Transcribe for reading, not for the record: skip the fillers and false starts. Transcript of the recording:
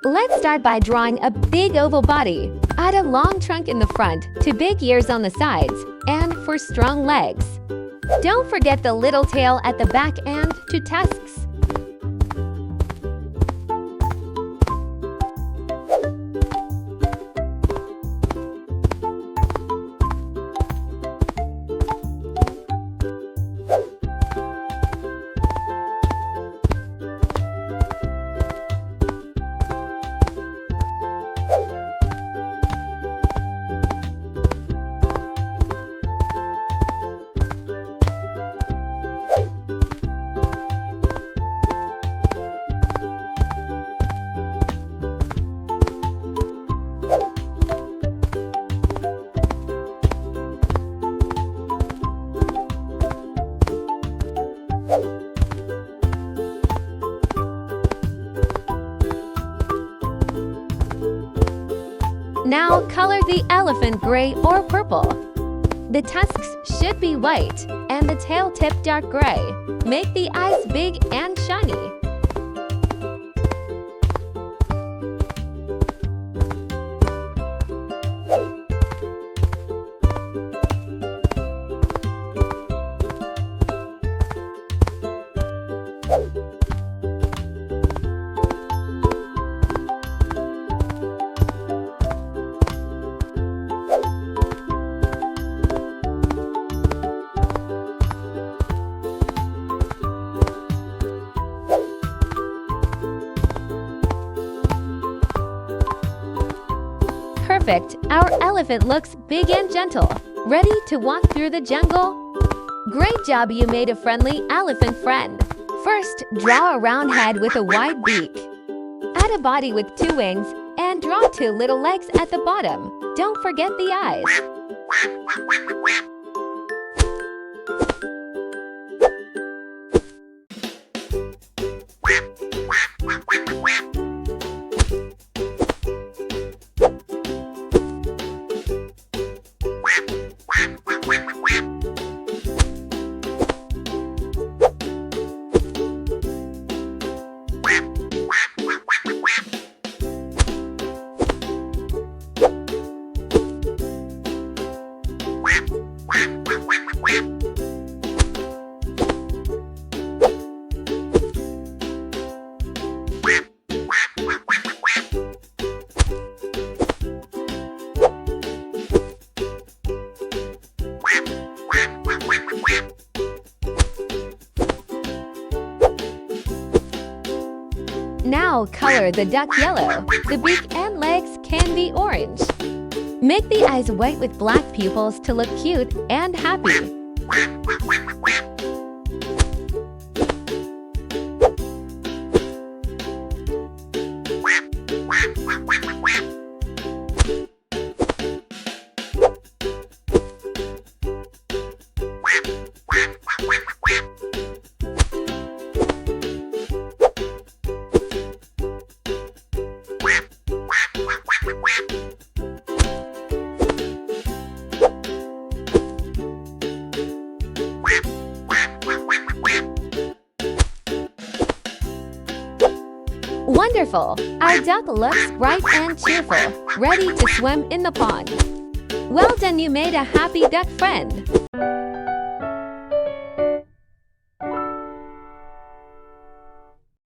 Let's start by drawing a big oval body. Add a long trunk in the front to big ears on the sides and for strong legs. Don't forget the little tail at the back and to tusks. Now color the elephant gray or purple. The tusks should be white and the tail tip dark gray. Make the eyes big and shiny. Perfect! Our elephant looks big and gentle. Ready to walk through the jungle? Great job, you made a friendly elephant friend. First, draw a round head with a wide beak. Add a body with 2 wings and draw 2 little legs at the bottom. Don't forget the eyes. Now color the duck yellow. The beak and legs can be orange. Make the eyes white with black pupils to look cute and happy. Wonderful! Our duck looks bright and cheerful, ready to swim in the pond. Well done, you made a happy duck friend.